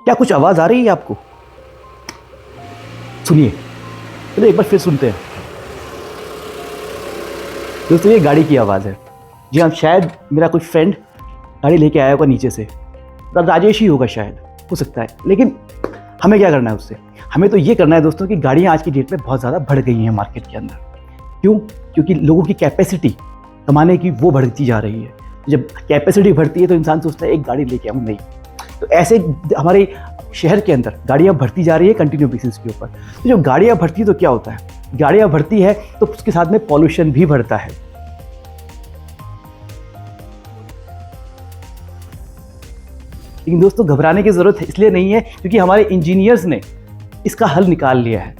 क्या कुछ आवाज़ आ रही है आपको? सुनिए, चलो एक बार फिर सुनते हैं। दोस्तों ये गाड़ी की आवाज़ है। जी हाँ, शायद मेरा कुछ फ्रेंड गाड़ी लेके आया होगा नीचे से। राजेश ही होगा शायद, हो सकता है। लेकिन हमें क्या करना है उससे? हमें तो ये करना है दोस्तों कि गाड़ियाँ आज की डेट में बहुत ज़्यादा बढ़ गई हैं मार्केट के अंदर। क्यों? क्योंकि लोगों की कैपेसिटी कमाने की वो बढ़ती जा रही है। जब कैपेसिटी बढ़ती है तो इंसान सोचता है एक गाड़ी लेके आऊँ, नहीं। तो ऐसे हमारे शहर के अंदर गाड़ियाँ बढ़ती जा रही है कंटिन्यू बेसिस के ऊपर। तो जब गाड़ियाँ बढ़ती है तो क्या होता है? गाड़ियाँ बढ़ती है तो उसके साथ में पॉल्यूशन भी बढ़ता है। लेकिन दोस्तों घबराने की ज़रूरत इसलिए नहीं है क्योंकि हमारे इंजीनियर्स ने इसका हल निकाल लिया है।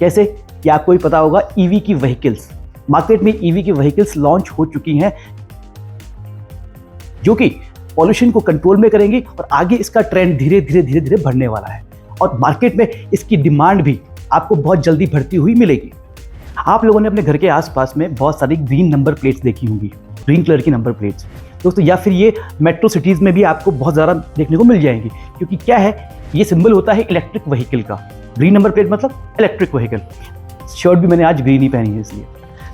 कैसे? कि आपको भी पता होगा, ईवी की व्हीकल्स मार्केट में, ईवी की व्हीकल्स लॉन्च हो चुकी हैं जो कि पॉल्यूशन को कंट्रोल में करेंगी और आगे इसका ट्रेंड धीरे धीरे बढ़ने वाला है और मार्केट में इसकी डिमांड भी आपको बहुत जल्दी बढ़ती हुई मिलेगी। आप लोगों ने अपने घर के आसपास में बहुत सारी ग्रीन नंबर प्लेट्स देखी होंगी, ग्रीन कलर की नंबर प्लेट्स दोस्तों, या फिर ये मेट्रो सिटीज़ में भी आपको बहुत ज़्यादा देखने को मिल जाएंगी। क्योंकि क्या है, ये सिंबल होता है इलेक्ट्रिक व्हीकल का। ग्रीन नंबर प्लेट मतलब इलेक्ट्रिक व्हीकल। शर्ट भी मैंने आज ग्रीन ही पहनी है इसलिए।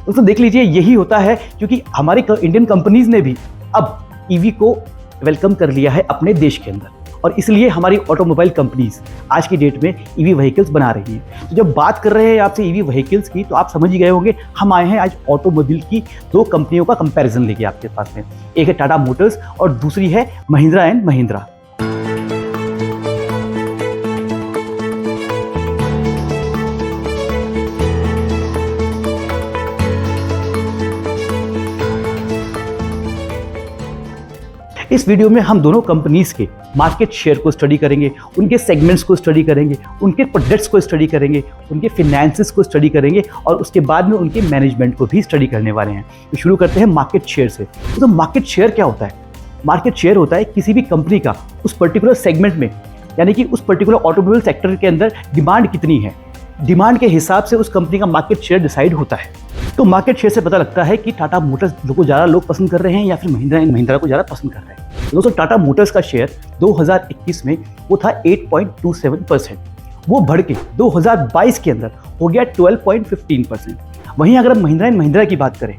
दोस्तों देख लीजिए, यही होता है क्योंकि हमारी इंडियन कंपनीज ने भी अब ईवी को वेलकम कर लिया है अपने देश के अंदर और इसलिए हमारी ऑटोमोबाइल कंपनीज आज की डेट में ईवी व्हीकल्स बना रही हैं। तो जब बात कर रहे हैं आपसे ईवी व्हीकल्स की तो आप समझ ही गए होंगे, हम आए हैं आज ऑटोमोबाइल की दो कंपनियों का कंपैरिजन लेके आपके पास में। एक है टाटा मोटर्स और दूसरी है महिंद्रा एंड महिंद्रा। इस वीडियो में हम दोनों कंपनीज के मार्केट शेयर को स्टडी करेंगे, उनके सेगमेंट्स को स्टडी करेंगे, उनके प्रोडक्ट्स को स्टडी करेंगे, उनके फिनेंसेस को स्टडी करेंगे और उसके बाद में उनके मैनेजमेंट को भी स्टडी करने वाले हैं। तो शुरू करते हैं मार्केट शेयर से। तो मार्केट शेयर क्या होता है? मार्केट शेयर होता है किसी भी कंपनी का उस पर्टिकुलर सेगमेंट में, यानी कि उस पर्टिकुलर ऑटोमोबाइल सेक्टर के अंदर डिमांड कितनी है, डिमांड के हिसाब से उस कंपनी का मार्केट शेयर डिसाइड होता है। तो मार्केट शेयर से पता लगता है कि टाटा मोटर्स को ज़्यादा लोग पसंद कर रहे हैं या फिर महिंद्रा एंड महिंद्रा को ज़्यादा पसंद कर रहे हैं। दोस्तों टाटा मोटर्स का शेयर 2021 में वो था 8.27%, वो बढ़ के 2022 के अंदर हो गया 12.15%। वहीं अगर हम महिंद्रा एंड महिंद्रा की बात करें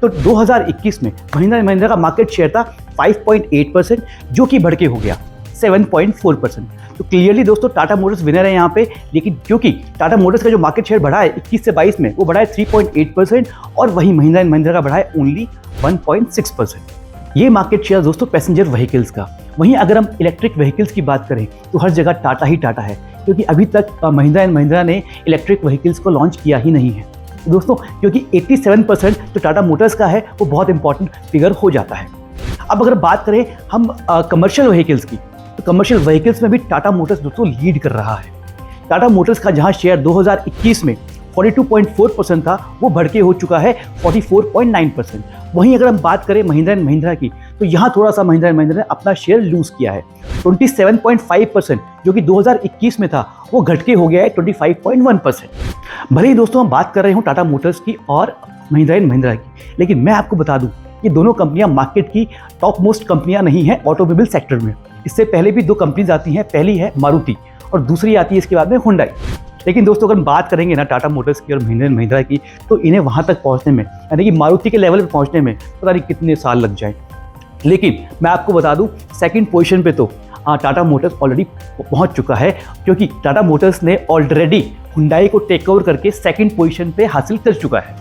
तो 2021 में महिंद्रा एंड महिंद्रा का मार्केट शेयर था 5.8%, जो कि बढ़ के हो गया 7.4%। तो क्लियरली दोस्तों टाटा मोटर्स विनर है यहाँ पे। लेकिन क्योंकि टाटा मोटर्स का जो मार्केट शेयर बढ़ा है 21 से 22 में, वो बढ़ा है 3.8% और वहीं महिंद्रा एंड महिंद्रा का बढ़ा है ओनली 1.6%। ये मार्केट शेयर दोस्तों पैसेंजर व्हीकल्स का। वहीं अगर हम इलेक्ट्रिक व्हीकल्स की बात करें तो हर जगह टाटा ही टाटा है, क्योंकि अभी तक महिंद्रा एंड महिंद्रा ने इलेक्ट्रिक व्हीकल्स को लॉन्च किया ही नहीं है दोस्तों। क्योंकि 87% जो टाटा मोटर्स का है वो बहुत इंपॉर्टेंट फिगर हो जाता है। अब अगर बात करें हम कमर्शियल व्हीकल्स की, तो कमर्शियल व्हीकल्स में भी टाटा मोटर्स दोस्तों लीड कर रहा है। टाटा मोटर्स का जहां शेयर 2021 में 42.4% था, वो बढ़ के हो चुका है 44.9%। वहीं अगर हम बात करें महिंद्रा एंड महिंद्रा की, तो यहाँ थोड़ा सा महिंद्रा एंड महिंद्रा ने अपना शेयर लूज किया है। 27.5% जो कि 2021 में था, वो घट के हो गया है 25.1%। भले ही दोस्तों हम बात कर रहे हो टाटा मोटर्स की और महिंद्रा एंड महिंद्रा की, लेकिन मैं आपको बता दूं कि दोनों कंपनियां मार्केट की टॉप मोस्ट कंपनियां नहीं हैं ऑटोमोबाइल सेक्टर में। इससे पहले भी दो कंपनीज आती हैं, पहली है मारुति और दूसरी आती है इसके बाद में हुंडई। लेकिन दोस्तों अगर हम बात करेंगे ना टाटा मोटर्स की और महिंद्रा एंड महिंद्रा की, तो इन्हें वहाँ तक पहुँचने में, यानी कि मारुति के लेवल पर पहुँचने में पता नहीं कितने साल लग जाए। लेकिन मैं आपको बता दूं, सेकंड पोजीशन पे तो टाटा मोटर्स ऑलरेडी पहुंच चुका है, क्योंकि टाटा मोटर्स ने ऑलरेडी हुंडई को टेक ओवर करके सेकंड पोजीशन पे हासिल कर चुका है।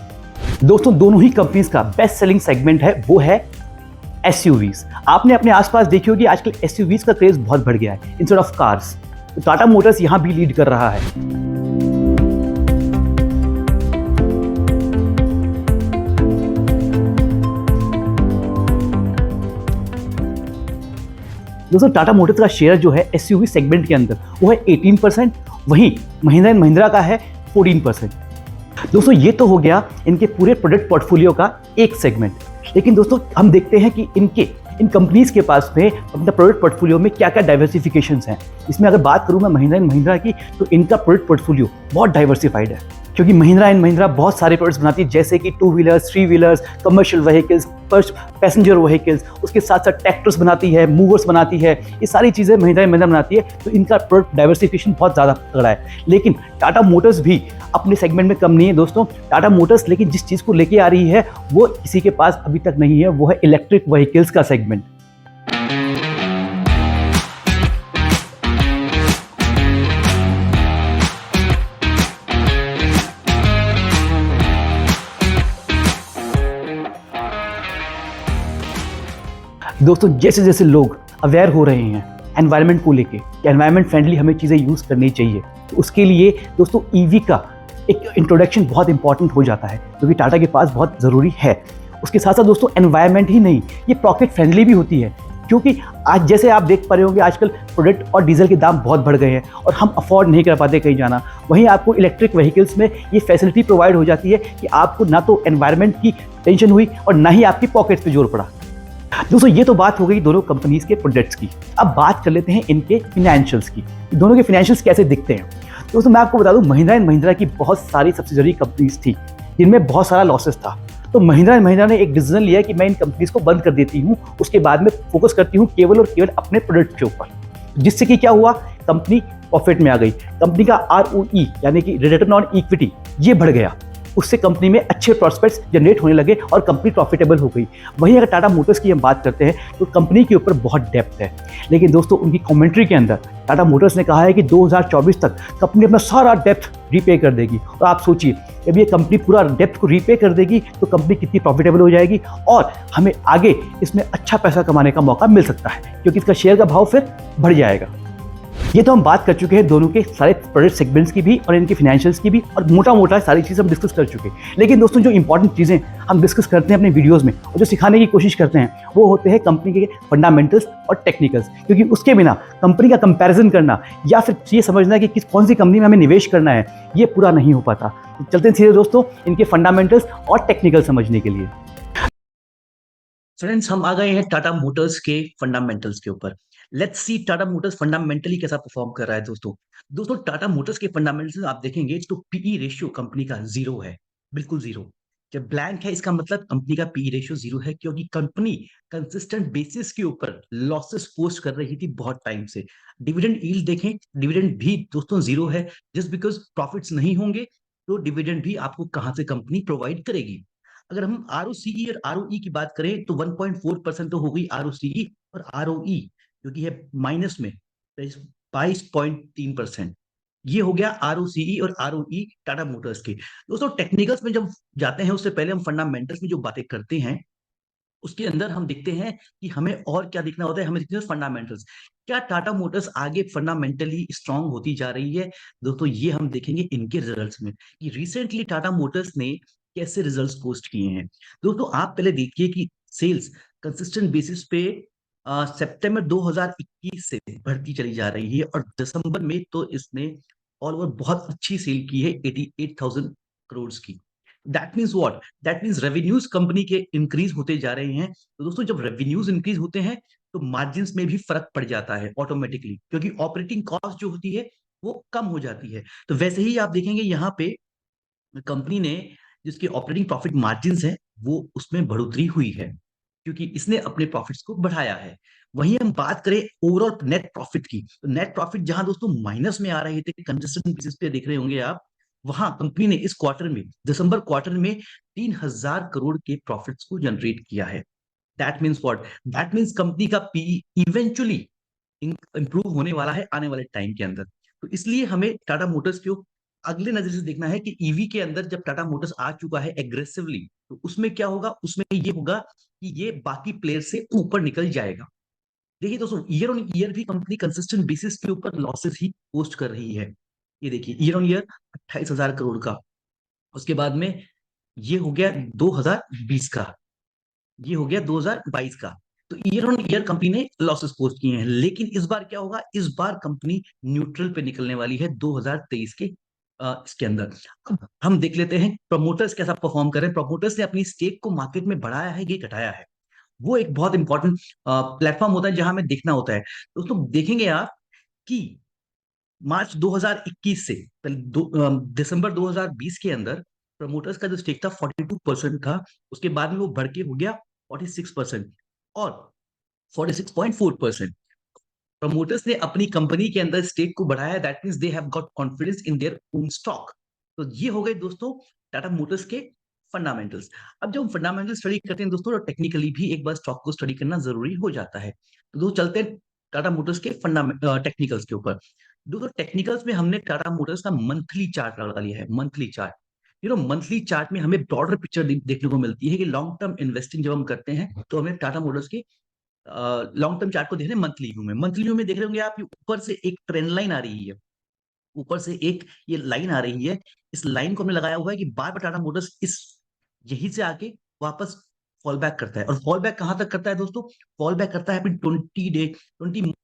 दोस्तों दोनों ही कंपनीज का बेस्ट सेलिंग सेगमेंट है वो है एसयूवीज। आपने अपने आसपास देखी होगी आजकल एसयूवीज का क्रेज बहुत बढ़ गया है इंस्टेड ऑफ कार्स। तो टाटा मोटर्स यहाँ भी लीड कर रहा है। दोस्तों टाटा मोटर्स का शेयर जो है एसयूवी सेगमेंट के अंदर वो है 18%, वहीं महिंद्रा एंड महिंद्रा का है 14%। दोस्तों ये तो हो गया इनके पूरे प्रोडक्ट पोर्टफोलियो का एक सेगमेंट। लेकिन दोस्तों हम देखते हैं कि इनके इन कंपनीज के पास में अपना प्रोडक्ट पोर्टफोलियो में क्या क्या डाइवर्सिफिकेशन हैं। इसमें अगर बात करूँ मैं महिंद्रा एंड महिंद्रा की, तो इनका प्रोडक्ट पोर्टफोलियो बहुत डाइवर्सिफाइड है, क्योंकि महिंद्रा एंड महिंद्रा बहुत सारे प्रोडक्ट्स बनाती है, जैसे कि two wheelers, three wheelers, commercial vehicles, passenger vehicles, उसके साथ साथ ट्रैक्टर्स बनाती है, मूवर्स बनाती है, ये सारी चीज़ें महिंद्रा एंड महिंद्रा बनाती है। तो इनका प्रोडक्ट डाइवर्सिफिकेशन बहुत ज़्यादा तगड़ा है। लेकिन टाटा मोटर्स भी अपने सेगमेंट में कम नहीं है दोस्तों। टाटा मोटर्स लेकिन जिस चीज़ को लेके आ रही है वो किसी के पास अभी तक नहीं है, वो है इलेक्ट्रिक व्हीकल्स का सेगमेंट। दोस्तों जैसे जैसे लोग अवेयर हो रहे हैं एनवायरनमेंट को लेके कि एनवायरनमेंट फ्रेंडली हमें चीज़ें यूज़ करनी चाहिए, तो उसके लिए दोस्तों ईवी का एक इंट्रोडक्शन बहुत इंपॉर्टेंट हो जाता है, क्योंकि टाटा के पास बहुत ज़रूरी है। उसके साथ साथ दोस्तों एनवायरनमेंट ही नहीं, ये पॉकेट फ्रेंडली भी होती है, क्योंकि आज जैसे आप देख पा रहे होंगे आजकल प्रोडक्ट और डीजल के दाम बहुत बढ़ गए हैं और हम अफोर्ड नहीं कर पाते कहीं जाना। वहीं आपको इलेक्ट्रिक व्हीकल्स में ये फैसिलिटी प्रोवाइड हो जाती है कि आपको ना तो एनवायरनमेंट की टेंशन हुई और ना ही आपकी पॉकेट्स पे जोर पड़ा। दोस्तों ये तो बात हो गई दोनों कंपनीज के प्रोडक्ट्स की। अब बात कर लेते हैं इनके फिनेंशियल्स की, दोनों के फिनेंशियल्स कैसे दिखते हैं। दोस्तों मैं आपको बता दूं, महिंद्रा एंड महिंद्रा की बहुत सारी सब्सिडरी कंपनीज थी जिनमें बहुत सारा लॉसेस था। तो महिंद्रा एंड महिंद्रा ने एक डिसीजन लिया कि मैं इन कंपनीज को बंद कर देती हूँ, उसके बाद में फोकस करती हूँ केवल और केवल अपने प्रोडक्ट के ऊपर, जिससे कि क्या हुआ, कंपनी प्रॉफिट में आ गई। कंपनी का ROE यानी कि रिटर्न ऑन इक्विटी ये बढ़ गया, उससे कंपनी में अच्छे प्रॉस्पेक्ट्स जनरेट होने लगे और कंपनी प्रॉफिटेबल हो गई। वहीं अगर टाटा मोटर्स की हम बात करते हैं तो कंपनी के ऊपर बहुत डेप्थ है, लेकिन दोस्तों उनकी कमेंट्री के अंदर टाटा मोटर्स ने कहा है कि 2024 तक कंपनी अपना सारा डेप्थ रीपे कर देगी। और आप सोचिए, जब ये कंपनी पूरा डेप्थ को रीपे कर देगी तो कंपनी कितनी प्रॉफिटेबल हो जाएगी और हमें आगे इसमें अच्छा पैसा कमाने का मौका मिल सकता है, क्योंकि इसका शेयर का भाव फिर बढ़ जाएगा। ये तो हम बात कर चुके हैं दोनों के सारे प्रोडक्ट सेगमेंट्स की भी और इनके फाइनेंशियल्स की भी, और मोटा मोटा सारी चीज़ हम डिस्कस कर चुके हैं। लेकिन दोस्तों जो इंपॉर्टेंट चीज़ें हम डिस्कस करते हैं अपने वीडियोस में और जो सिखाने की कोशिश करते हैं वो होते हैं कंपनी के फंडामेंटल्स और टेक्निकल्स, क्योंकि उसके बिना कंपनी का कंपैरिजन करना या फिर ये समझना कि कौन सी कंपनी में हमें निवेश करना है ये पूरा नहीं हो पाता। तो चलते हैं सीधे दोस्तों इनके फंडामेंटल्स और टेक्निकल समझने के लिए। फ्रेंड्स हम आ गए हैं टाटा मोटर्स के फंडामेंटल्स के ऊपर। Let's see Tata Motors fundamentally कैसा परफॉर्म कर रहा है। दोस्तों टाटा मोटर्स के फंडामेंटल्स आप देखेंगे तो पीई रेशियो कंपनी का 0 है, बिल्कुल 0। जब ब्लैंक है इसका मतलब कंपनी का पीई रेशियो 0 है, क्योंकि कंपनी कंसिस्टेंट बेसिस के ऊपर लॉसेस पोस्ट कर रही थी बहुत टाइम से। डिविडेंड यील्ड देखें, डिविडेंड भी दोस्तों 0 है, जस्ट बिकॉज प्रॉफिट्स नहीं होंगे तो डिविडेंड भी आपको कहां से कंपनी प्रोवाइड करेगी। अगर हम ROCE और ROE की बात करें तो 1.4% तो हो गई ROCE, और ROE जो कि है माइनस में 22.3%। ये हो गया ROCE और ROE टाटा मोटर्स के। दोस्तों टेक्निकल्स में जब जाते हैं उससे पहले हम फंडामेंटल्स में जो बातें करते हैं उसके अंदर हम देखते हैं कि हमें और क्या देखना होता है, हमें देखते हैं फंडामेंटल्स। क्या टाटा मोटर्स आगे फंडामेंटली स्ट्रांग होती जा रही है। दोस्तों ये हम देखेंगे इनके रिजल्ट्स में कि रिसेंटली टाटा मोटर्स ने कैसे रिजल्ट्स पोस्ट किए हैं। दोस्तों आप पहले देखिए कि सेल्स कंसिस्टेंट बेसिस पे सितंबर 2021 से बढ़ती चली जा रही है, और दिसंबर में तो इसने ऑल ओवर बहुत अच्छी सेल की है 88,000 करोड़ की। That means what, that means revenues company के इंक्रीज होते जा रहे हैं। तो दोस्तों जब रेवेन्यूज इंक्रीज होते हैं तो मार्जिन में भी फर्क पड़ जाता है ऑटोमेटिकली, क्योंकि ऑपरेटिंग कॉस्ट जो होती है वो कम हो जाती है। तो वैसे ही आप देखेंगे यहाँ पे कंपनी ने जिसके ऑपरेटिंग प्रॉफिट मार्जिन है वो उसमें बढ़ोतरी हुई है, क्योंकि इसने अपने प्रॉफिट्स को बढ़ाया है। वहीं हम बात करें ओवरऑल नेट प्रॉफिट की, तो नेट प्रॉफिट जहां दोस्तों माइनस में आ रहे थे, कंसिस्टेंट बेसिस पे देख रहे होंगे आप, वहां कंपनी ने इस क्वार्टर में, दिसंबर क्वार्टर में 3,000 करोड़ के प्रॉफिट्स को जनरेट किया है। That means what, that means company का पीई इवेंचुअली इंप्रूव होने वाला है आने वाले टाइम के अंदर। तो इसलिए हमें टाटा मोटर्स को अगले नजर से देखना है कि ईवी के अंदर जब टाटा मोटर्स आ चुका है एग्रेसिवली, तो उसमें क्या होगा, उसमें ये होगा कि ये बाकी प्लेयर से ऊपर निकल जाएगा। देखिए दोस्तों ईयर ऑन ईयर भी कंपनी कंसिस्टेंट बेसिस के ऊपर लॉसेस ही पोस्ट कर रही है। ये देखिए ईयर ऑन ईयर 28,000 करोड़ का, उसके बाद में ये हो गया 2020 का, ये हो गया 2022 का। तो ईयर ऑन ईयर कंपनी ने लॉसेस पोस्ट किए हैं, लेकिन इस बार क्या होगा, इस बार कंपनी न्यूट्रल पे निकलने वाली है 2023 के इसके अंदर। अब हम देख लेते हैं प्रमोटर्स कैसा परफॉर्म कर रहे हैं। प्रमोटर्स ने अपनी स्टेक को मार्केट में बढ़ाया है, ये घटाया है। वो एक बहुत इंपॉर्टेंट प्लेटफॉर्म होता है जहां हमें देखना होता है। दोस्तों देखेंगे आप कि मार्च 2021 से दिसंबर 2020 के अंदर प्रमोटर्स का जो स्टेक था 42% था। उसके बाद में वो बढ़ के हो गया 46% और 46.4%। प्रमोटर्स ने अपनी कंपनी के अंदर स्टेक को बढ़ाया, that means they have got confidence in their own stock. तो ये हो गए दोस्तों टाटा मोटर्स के फंडामेंटल्स। अब जब हम फंडामेंटल स्टडी करते हैं दोस्तों, तो टेक्निकली भी एक बार स्टॉक को स्टडी करना जरूरी हो जाता है। तो दोस्तों चलते हैं टाटा मोटर्स के टेक्निकल्स के ऊपर। दोस्तों टेक्निकल्स में हमने टाटा मोटर्स का मंथली चार्ट लगा लिया है, मंथली चार्ट। मंथली चार्ट में हमें ब्रॉडर पिक्चर देखने को मिलती है कि लॉन्ग टर्म इन्वेस्टिंग जब हम करते हैं तो हमें टाटा मोटर्स के लॉन्ग टर्म चार्ट को देख रहे हैं मंथली व्यू में। मंथली व्यू में देख रहे होंगे आप, ऊपर से एक ट्रेंड लाइन आ रही है, ऊपर से एक ये लाइन आ रही है। इस लाइन को हमने लगाया हुआ है कि बार बार टाटा मोटर्स इस यहीं से आके वापस फॉल बैक करता है। और फॉल बैक कहां तक करता है दोस्तों? फॉल बैक करता है अपनी 20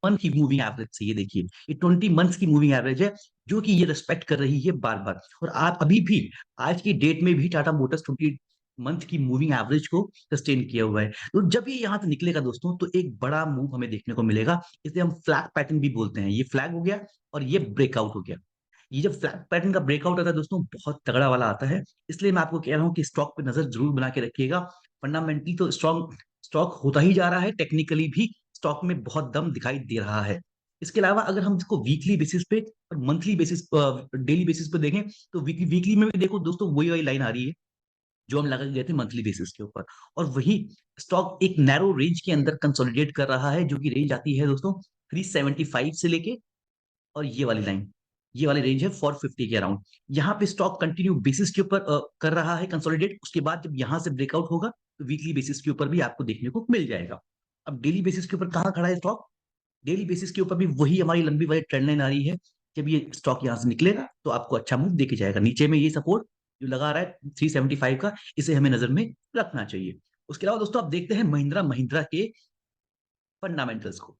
मंथ की मूविंग एवरेज से। ये देखिए, ये 20 मंथ्स की मूविंग एवरेज है जो कि ये रिस्पेक्ट कर रही है बार बार। और आप अभी भी आज की डेट में भी टाटा मोटर्स 20 मंथ की मूविंग एवरेज को सस्टेन किया हुआ है। तो जब ये यहां से निकलेगा दोस्तों, तो एक बड़ा मूव हमें देखने को मिलेगा। इसे हम फ्लैग पैटर्न भी बोलते हैं। ये फ्लैग हो गया और ये ब्रेकआउट हो गया। ये जब फ्लैग पैटर्न का ब्रेकआउट आता है दोस्तों, बहुत तगड़ा वाला आता है। इसलिए मैं आपको कह रहा हूं कि स्टॉक पे नजर जरूर बना के रखिएगा। फंडामेंटली तो स्ट्रॉन्ग स्टॉक होता ही जा रहा है, टेक्निकली भी स्टॉक में बहुत दम दिखाई दे रहा है। इसके अलावा अगर हम इसको वीकली बेसिस पे और मंथली बेसिस डेली बेसिस पे देखें, तो वीकली वीकली में भी देखो दोस्तों, वही वही लाइन आ रही है जो हम लगा के गए थे मंथली बेसिस के ऊपर। और वही स्टॉक एक नैरो रेंज के अंदर कंसोलिडेट कर रहा है, जो कि रेंज आती है दोस्तों 375 से लेके, और ये वाली लाइन, ये वाली रेंज है 450 के अराउंड। यहाँ पे स्टॉक कंटिन्यू बेसिस के ऊपर कर रहा है कंसोलिडेट। उसके बाद जब यहाँ से ब्रेकआउट होगा, तो वीकली बेसिस के ऊपर भी आपको देखने को मिल जाएगा। अब डेली बेसिस के ऊपर कहाँ खड़ा है स्टॉक? डेली बेसिस के ऊपर भी वही हमारी लंबी वाली ट्रेंड लाइन आ रही है। जब ये स्टॉक यहाँ से निकलेगा तो आपको अच्छा मूव देके जाएगा। नीचे में ये सपोर्ट जो लगा रहा है 375 का, इसे हमें नजर में रखना चाहिए। उसके अलावा दोस्तों आप देखते हैं महिंद्रा महिंद्रा के फंडामेंटल्स को।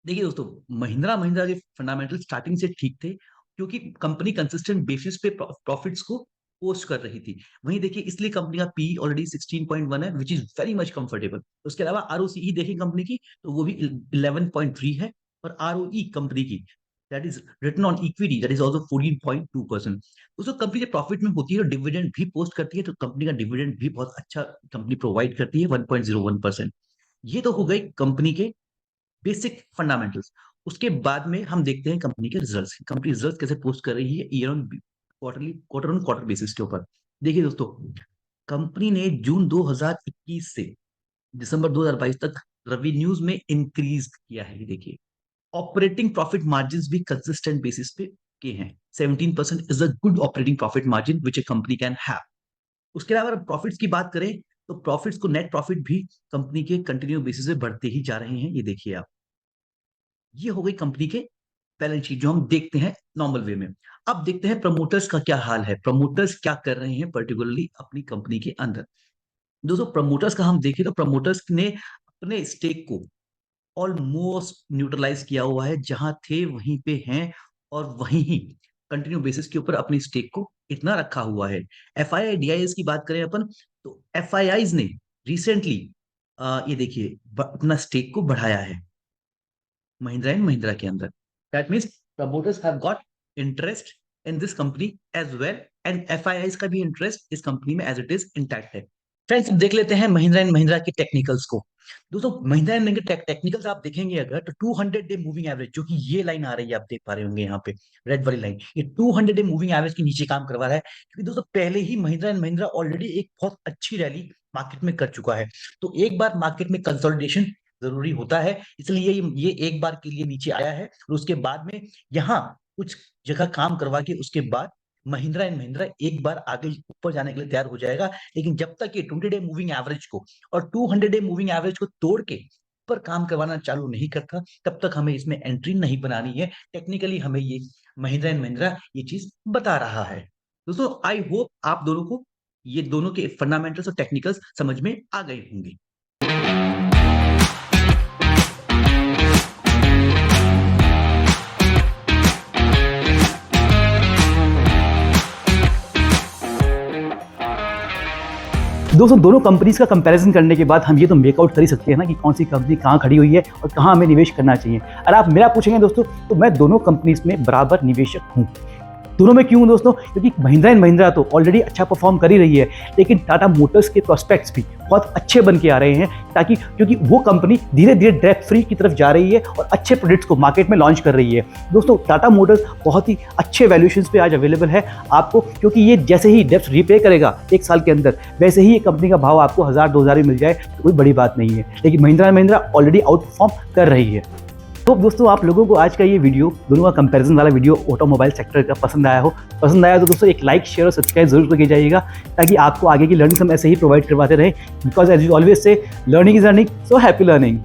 देखिए दोस्तों, महिंद्रा महिंद्रा के फंडामेंटल स्टार्टिंग से ठीक थे, क्योंकि कंपनी कंसिस्टेंट बेसिस पे प्रॉफिट्स को पोस्ट कर रही थी। वहीं देखिए, इसलिए कंपनी का पी ऑलरेडी 16.1 है, which is very much comfortable. उसके अलावा आरओसीई देखें कंपनी की, तो वो भी 11.3 है। और आरओई कंपनी की, that is return on equity, that is also 14.2%। उसको कंपनी जब प्रॉफिट में होती है तो डिविडेंड भी पोस्ट करती है, तो कंपनी का डिविडेंड भी बहुत अच्छा कंपनी प्रोवाइड करती है, 1.01%। ये तो हो गई कंपनी के बेसिक फंडामेंटल्स। उसके बाद में हम देखते हैं कंपनी के रिजल्ट्स। कंपनी रिजल्ट्स कैसे पोस्ट कर रही है year on quarter on quarter basis के ऊपर। देखिए दोस्तों, कंपनी ने जून 2021 से दिसंबर 2022 तक रेवेन्यूज में इंक्रीज किया है। ये देखिए, ऑपरेटिंग प्रॉफिट मार्जिन भी कंसिस्टेंट बेसिस पे के हैं। 17% is a good operating profit margin which A company can have. उसके अलावा अगर प्रॉफिट्स की बात करें, तो प्रॉफिट्स को नेट प्रॉफिट भी कंपनी के कंटिन्यू बेसिस पे बढ़ते ही जा रहे हैं। ये देखिए आप, ये हो गई कंपनी के बैलेंस शीट जो हम देखते हैं नॉर्मल वे में। अब देखते हैं प्रमोटर्स का क्या हाल है, प्रमोटर्स क्या कर रहे हैं पर्टिकुलरली अपनी कंपनी के अंदर। दोस्तों प्रमोटर्स का हम देखें तो प्रमोटर्स ने अपने स्टेक को ऑलमोस्ट न्यूट्रलाइज किया हुआ है। जहां थे वहीं पे हैं, और वहीं ही कंटिन्यू बेसिस के ऊपर अपनी स्टेक को इतना रखा हुआ है। F I I D I S की बात करें अपन, तो एफ आई आईज ने रिसेंटली ये देखिए अपना स्टेक को बढ़ाया है महिंद्रा एंड महिंद्रा के अंदर। That means promoters have got interest in this company as well, and FIIs का भी इंटरेस्ट इस कंपनी में एज इट इज इंटैक्ट है। फ्रेंड्स देख लेते हैं महिंद्रा एंड महिंद्रा के टेक्निकल्स को। दोस्तों महिंद्रा एंड महिंद्रा टेक्निकल्स आप देखेंगे अगर, तो 200 डे मूविंग एवरेज, जो कि ये लाइन आ रही है, आप देख पा रहे होंगे यहाँ पे रेड वाली लाइन, ये 200 डे मूविंग एवरेज के नीचे काम करवा रहा है। क्योंकि दोस्तों पहले ही महिंद्रा एंड महिंद्रा ऑलरेडी एक बहुत अच्छी रैली मार्केट में कर चुका है। तो एक बार मार्केट में कंसोलिडेशन जरूरी होता है, इसलिए ये एक बार के लिए नीचे आया है। और उसके बाद में यहाँ कुछ जगह काम करवा के उसके बाद महिंद्रा एंड महिंद्रा एक बार आगे ऊपर जाने के लिए तैयार हो जाएगा। लेकिन जब तक ये 20 डे मूविंग एवरेज को और 200 डे मूविंग एवरेज को तोड़ के ऊपर काम करवाना चालू नहीं करता, तब तक हमें इसमें एंट्री नहीं बनानी है। टेक्निकली हमें ये महिंद्रा एंड महिंद्रा ये चीज बता रहा है। दोस्तों आई होप आप दोनों को ये दोनों के फंडामेंटल्स और टेक्निकल्स समझ में आ गए होंगे। दोस्तों दोनों कंपनीज का कंपैरिजन करने के बाद हम ये तो मेकआउट कर ही सकते हैं ना कि कौन सी कंपनी कहाँ खड़ी हुई है और कहाँ हमें निवेश करना चाहिए। अगर आप मेरा पूछेंगे दोस्तों तो मैं दोनों कंपनीज में बराबर निवेशक हूँ। दोनों में क्यों दोस्तों? क्योंकि महिंद्रा एंड महिंद्रा तो ऑलरेडी अच्छा परफॉर्म कर ही रही है, लेकिन टाटा मोटर्स के प्रोस्पेक्ट्स भी बहुत अच्छे बन के आ रहे हैं, ताकि क्योंकि वो कंपनी धीरे धीरे डेट फ्री की तरफ जा रही है और अच्छे प्रोडक्ट्स को मार्केट में लॉन्च कर रही है। दोस्तों टाटा मोटर्स बहुत ही अच्छे वैल्यूएशंस पे आज अवेलेबल है आपको, क्योंकि ये जैसे ही डेप्थ रीपे करेगा 1 साल के अंदर, वैसे ही ये कंपनी का भाव आपको 1000-2000 में मिल जाए तो कोई बड़ी बात नहीं है। लेकिन Mahindra and Mahindra already out perform कर रही है। तो दोस्तों आप लोगों को आज का ये वीडियो, दोनों का कंपैरिजन वाला वीडियो ऑटोमोबाइल सेक्टर का पसंद आया हो। पसंद आया तो दोस्तों एक लाइक, शेयर और सब्सक्राइब जरूर करके जाइएगा, ताकि आपको आगे की लर्निंग हम ऐसे ही प्रोवाइड करवाते रहे। Because as you always say, learning is earning, so happy learning.